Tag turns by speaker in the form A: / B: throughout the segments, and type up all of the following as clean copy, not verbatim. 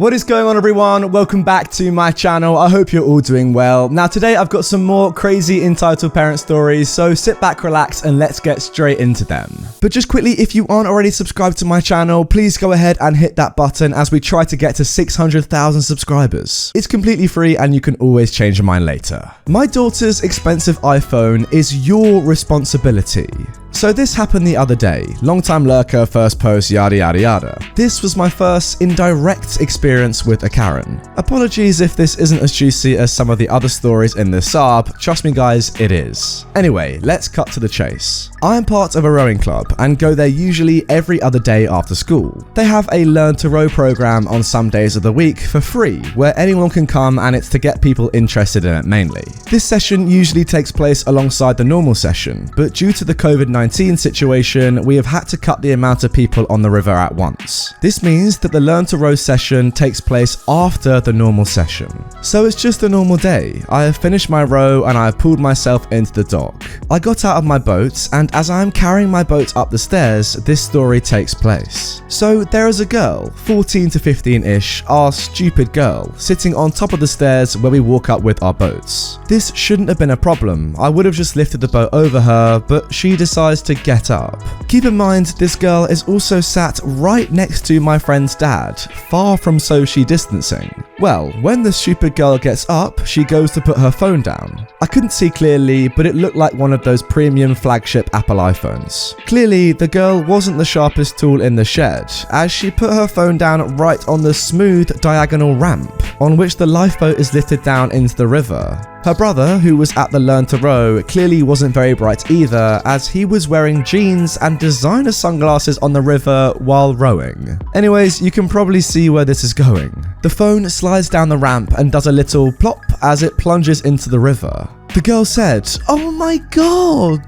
A: What is going on, everyone? Welcome back to my channel. I hope you're all doing well. Now today I've got some more crazy entitled parent stories, so sit back, relax, and let's get straight into them. But just quickly, if you aren't already subscribed to my channel, please go ahead and hit that button as we try to get to 600,000 subscribers. It's completely free and you can always change your mind later. My daughter's expensive iPhone is your responsibility. So this happened the other day. Long time lurker, first post, yada yada yada. This was my first indirect experience with a Karen. Apologies if this isn't as juicy as some of the other stories in this sub. Trust me guys, it is. Anyway, let's cut to the chase. I am part of a rowing club and go there usually every other day after school. They have a learn to row program on some days of the week for free, where anyone can come, and it's to get people interested in it mainly. This session usually takes place alongside the normal session, but due to the COVID-19 situation, we have had to cut the amount of people on the river at once. This means that the learn to row session takes place after the normal session. So it's just a normal day. I have finished my row and I have pulled myself into the dock. I got out of my boat, and as I am carrying my boat up the stairs, this story takes place. So there is a girl, 14 to 15-ish, our stupid girl, sitting on top of the stairs where we walk up with our boats. This shouldn't have been a problem. I would have just lifted the boat over her, but she decides to get up. Keep in mind, this girl is also sat right next to my friend's dad, far from social distancing. Well, when the stupid girl gets up, she goes to put her phone down. I couldn't see clearly, but it looked like one of those premium flagship Apple iPhones. Clearly, the girl wasn't the sharpest tool in the shed, as she put her phone down right on the smooth diagonal ramp, on which the lifeboat is lifted down into the river. Her brother, who was at the learn to row, clearly wasn't very bright either, as he was wearing jeans and designer sunglasses on the river while rowing. Anyways, you can probably see where this is going. The phone slides down the ramp and does a little plop as it plunges into the river. The girl said, "Oh my god!"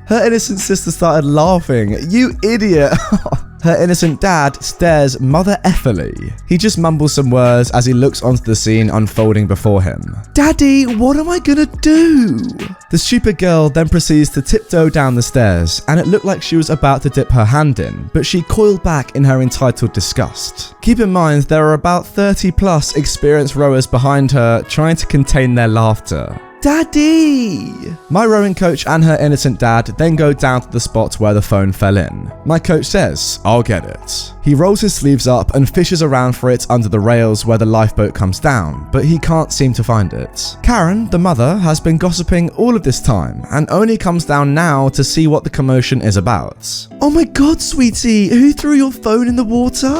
A: Her innocent sister started laughing. "You idiot!" Her innocent dad stares mother effingly. He just mumbles some words as he looks onto the scene unfolding before him. "Daddy, what am I gonna do?" The stupid girl then proceeds to tiptoe down the stairs, and it looked like she was about to dip her hand in, but she coiled back in her entitled disgust. Keep in mind, there are about 30 plus experienced rowers behind her trying to contain their laughter. "Daddy!" My rowing coach and her innocent dad then go down to the spot where the phone fell in. My coach says, "I'll get it." He rolls his sleeves up and fishes around for it under the rails where the lifeboat comes down, but he can't seem to find it. Karen, the mother, has been gossiping all of this time and only comes down now to see what the commotion is about. "Oh my god, sweetie, who threw your phone in the water?"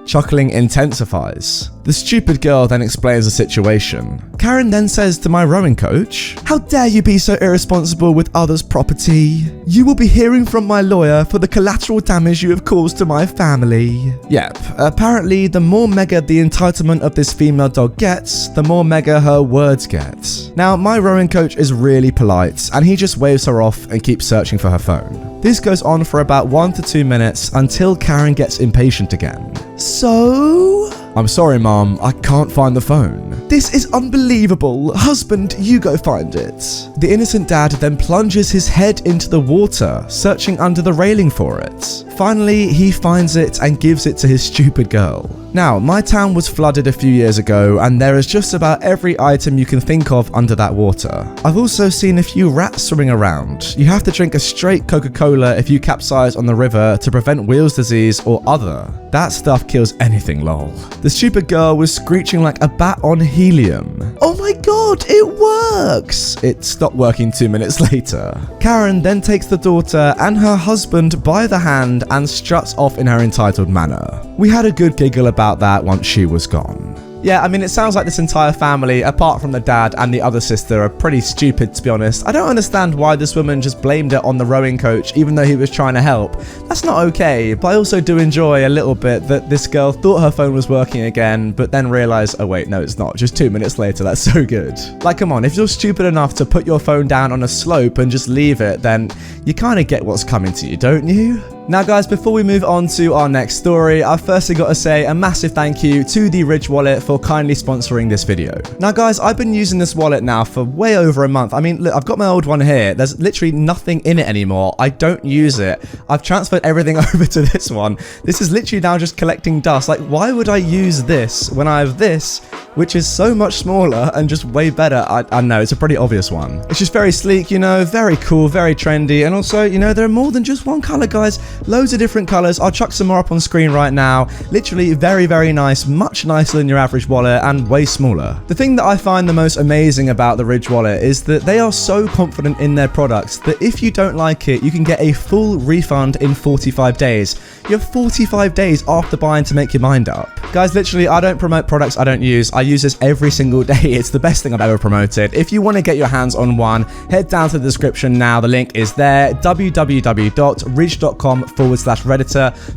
A: Chuckling intensifies. The stupid girl then explains the situation. Karen then says to my rowing coach, "How dare you be so irresponsible with others' property? You will be hearing from my lawyer for the collateral damage you have caused to my family." Yep, apparently the more mega the entitlement of this female dog gets, the more mega her words get. Now, my rowing coach is really polite, and he just waves her off and keeps searching for her phone. This goes on for about 1 to 2 minutes until Karen gets impatient again. "So?" "I'm sorry, Mom, I can't find the phone." "This is unbelievable. Husband, you go find it." The innocent dad then plunges his head into the water, searching under the railing for it. Finally, he finds it and gives it to his stupid girl. Now, my town was flooded a few years ago, and there is just about every item you can think of under that water. I've also seen a few rats swimming around. You have to drink a straight Coca-Cola if you capsize on the river to prevent wheals disease or other. That stuff kills anything, lol. The stupid girl was screeching like a bat on helium. "Oh my god, it works!" It stopped working 2 minutes later. Karen then takes the daughter and her husband by the hand and struts off in her entitled manner. We had a good giggle about that once she was gone. Yeah, I mean, it sounds like this entire family, apart from the dad and the other sister, are pretty stupid, to be honest. I don't understand why this woman just blamed it on the rowing coach, even though he was trying to help. That's not okay, but I also do enjoy a little bit that this girl thought her phone was working again, but then realized, oh wait, no, it's not. Just 2 minutes later, that's so good. Like, come on, if you're stupid enough to put your phone down on a slope and just leave it, then you kind of get what's coming to you, don't you? Now guys, before we move on to our next story, I've firstly got to say a massive thank you to the Ridge wallet for kindly sponsoring this video. Now guys, I've been using this wallet now for way over a month. I mean, look, I've got my old one here. There's literally nothing in it anymore. I don't use it. I've transferred everything over to this one. This is literally now just collecting dust. Like, why would I use this when I have this, which is so much smaller and just way better? I know, it's a pretty obvious one. It's just very sleek, you know, very cool, very trendy. And also, you know, there are more than just one color, guys. Loads of different colors. I'll chuck some more up on screen right now. Literally very, very nice, much nicer than your average wallet and way smaller. The thing that I find the most amazing about the Ridge wallet is that they are so confident in their products that if you don't like it, you can get a full refund in 45 days. You have 45 days after buying to make your mind up. Guys, literally, I don't promote products I don't use. I use this every single day. It's the best thing I've ever promoted. If you want to get your hands on one, head down to the description now. The link is there, www.ridge.com/Redditor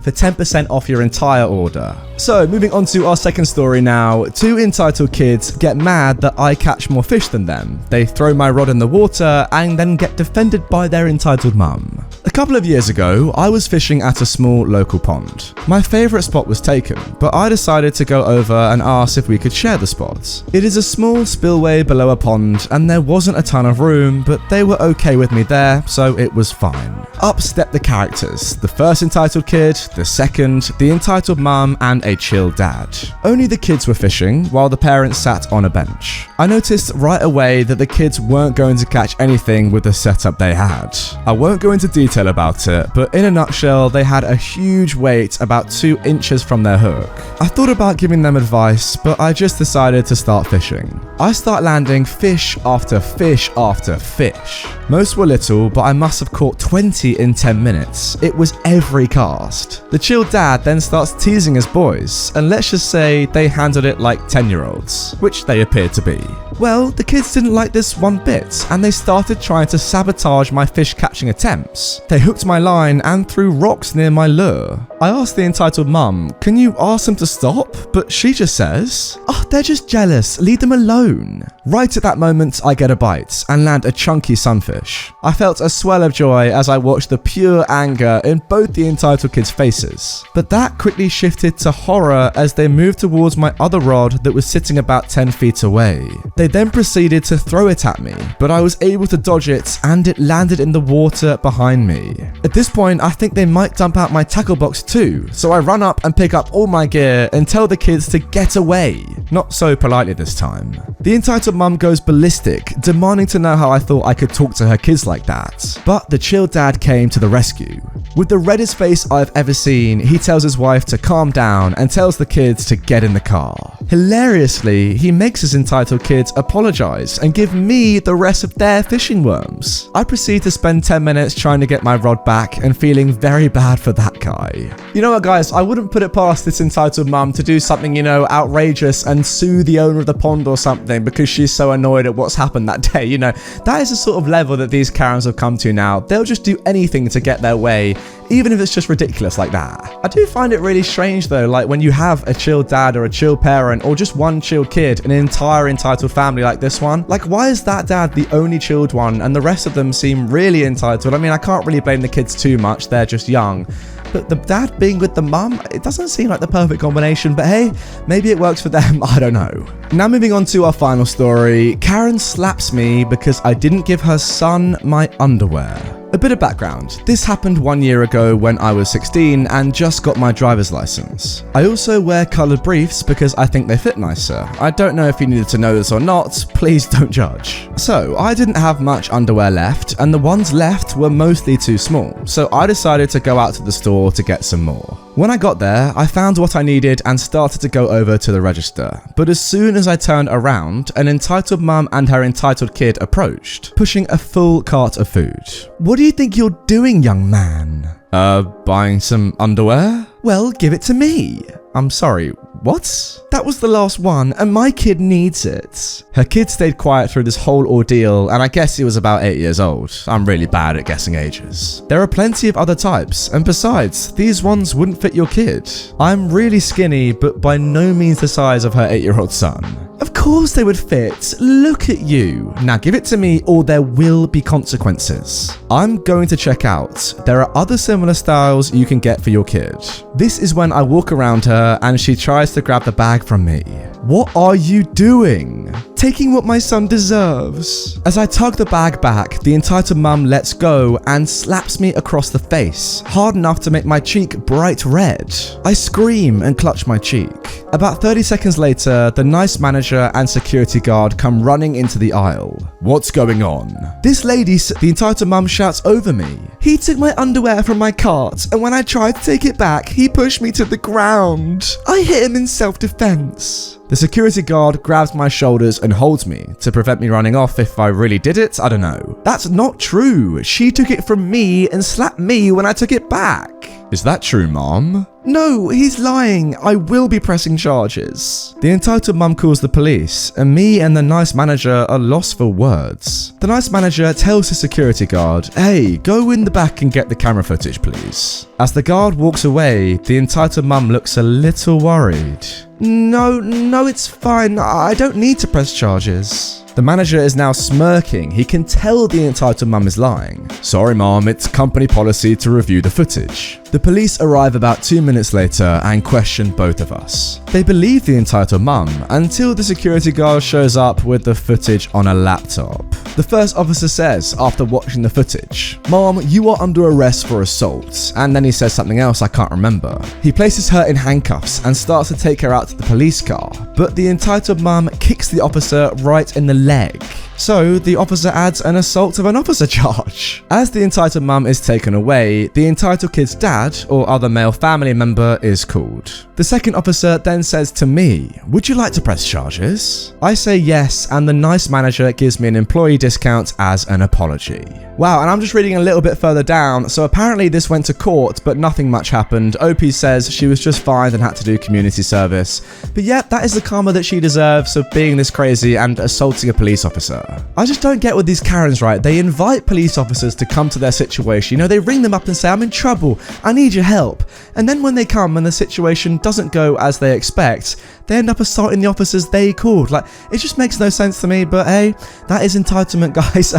A: for 10% off your entire order. So, moving on to our second story now. Two entitled kids get mad that I catch more fish than them. They throw my rod in the water and then get defended by their entitled mum. A couple of years ago, I was fishing at a small local pond. My favourite spot was taken, but I decided to go over and ask if we could share the spot. It is a small spillway below a pond and there wasn't a ton of room, but they were okay with me there, so it was fine. Up stepped the characters, the first entitled kid, the second, the entitled mum, and a chill dad. Only the kids were fishing, while the parents sat on a bench. I noticed right away that the kids weren't going to catch anything with the setup they had. I won't go into detail about it, but in a nutshell, they had a huge weight about 2 inches from their hook. I thought about giving them advice, but I just decided to start fishing. I start landing fish after fish after fish. Most were little, but I must have caught 20 in 10 minutes. It was every cast. The chill dad then starts teasing his boys, and let's just say they handled it like 10-year-olds, which they appeared to be. Well, the kids didn't like this one bit, and they started trying to sabotage my fish catching attempts. They hooked my line and threw rocks near my lure. I asked the entitled mum, can you ask them to stop? But she just says, oh, they're just jealous, leave them alone. Right at that moment, I get a bite and land a chunky sunfish. I felt a swell of joy as I watched the pure anger in both the entitled kids' faces. But that quickly shifted to horror as they moved towards my other rod that was sitting about 10 feet away. They then proceeded to throw it at me, but I was able to dodge it and it landed in the water behind me. At this point, I think they might dump out my tackle box too, so I run up and pick up all my gear and tell the kids to get away. Not so politely this time. The entitled mum goes ballistic, demanding to know how I thought I could talk to her kids like that. But the chill dad came to the rescue. With the reddest face I've ever seen, he tells his wife to calm down and tells the kids to get in the car. Hilariously, he makes his entitled kids apologize and give me the rest of their fishing worms. I proceed to spend 10 minutes trying to get my rod back and feeling very bad for that guy. You know what, guys, I wouldn't put it past this entitled mum to do something, you know, outrageous and sue the owner of the pond or something because she's so annoyed at what's happened that day. You know, that is the sort of level that these Karens have come to now. They'll just do anything to get their way, even if it's just ridiculous like that. I do find it really strange though, like when you have a chill dad or a chill parent or just one chill kid, an entire entitled family like this one, like why is that dad the only chilled one and the rest of them seem really entitled? I mean, I can't really blame the kids too much, they're just young. But the dad being with the mum, it doesn't seem like the perfect combination, but hey, maybe it works for them, I don't know. Now moving on to our final story, Karen slaps me because I didn't give her son my underwear. A bit of background. This happened 1 year ago when I was 16 and just got my driver's license. I also wear coloured briefs because I think they fit nicer. I don't know if you needed to know this or not, please don't judge. So I didn't have much underwear left and the ones left were mostly too small, so I decided to go out to the store to get some more. When I got there, I found what I needed and started to go over to the register. But as soon as I turned around, an entitled mum and her entitled kid approached, pushing a full cart of food. What do you think you're doing, young man? Buying some underwear? Well, give it to me. I'm sorry, what? That was the last one, and my kid needs it. Her kid stayed quiet through this whole ordeal, and I guess he was about 8 years old. I'm really bad at guessing ages. There are plenty of other types, and besides, these ones wouldn't fit your kid. I'm really skinny, but by no means the size of her 8-year-old son. Of course they would fit. Look at you. Now give it to me or there will be consequences. I'm going to check out. There are other similar styles you can get for your kid. This is when I walk around her and she tries to grab the bag from me. What are you doing? Taking what my son deserves. As I tug the bag back, the entitled mum lets go and slaps me across the face, hard enough to make my cheek bright red. I scream and clutch my cheek. About 30 seconds later, the nice manager and security guard come running into the aisle. What's going on? This lady, the entitled mum shouts over me. He took my underwear from my cart, and when I tried to take it back, he pushed me to the ground. I hit him in self-defense. The security guard grabs my shoulders and holds me to prevent me running off if I really did it. I don't know. That's not true. She took it from me and slapped me when I took it back. Is that true, Mom? No, he's lying. I will be pressing charges. The entitled mum calls the police, and me and the nice manager are lost for words. The nice manager tells the security guard, hey, go in the back and get the camera footage, please. As the guard walks away, the entitled mum looks a little worried. No, it's fine. I don't need to press charges. The manager is now smirking. He can tell the entitled mum is lying. Sorry, Mom, it's company policy to review the footage. The police arrive about 2 minutes later and question both of us. They believe the entitled mum until the security guard shows up with the footage on a laptop. The first officer says, after watching the footage, Mom, you are under arrest for assault. And then he says something else I can't remember. He places her in handcuffs and starts to take her out to the police car. But the entitled mum kicks the officer right in the leg. So the officer adds an assault of an officer charge. As the entitled mum is taken away, the entitled kid's dad or other male family member is called. The second officer then says to me, would you like to press charges? I say yes, and the nice manager gives me an employee discount as an apology. Wow, and I'm just reading a little bit further down. So apparently this went to court, but nothing much happened. OP says she was just fined and had to do community service. But yeah, that is the karma that she deserves for being this crazy and assaulting a police officer. I just don't get with these Karens, right? They invite police officers to come to their situation. You know, they ring them up and say, I'm in trouble, I need your help. And then when they come and the situation doesn't go as they expect, they end up assaulting the officers they called. Like, it just makes no sense to me, but hey, that is entitlement, guys.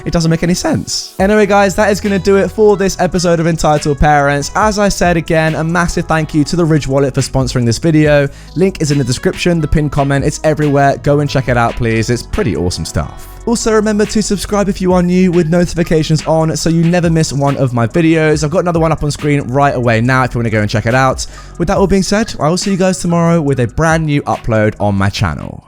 A: It doesn't make any sense. Anyway, guys, that is going to do it for this episode of Entitled Parents. As I said again, a massive thank you to the Ridge Wallet for sponsoring this video. Link is in the description, the pinned comment, it's everywhere. Go and check it out, please. It's pretty awesome stuff. Also, remember to subscribe if you are new with notifications on so you never miss one of my videos. I've got another one up on screen right away now if you want to go and check it out. With that all being said, I will see you guys tomorrow with a brand new upload on my channel.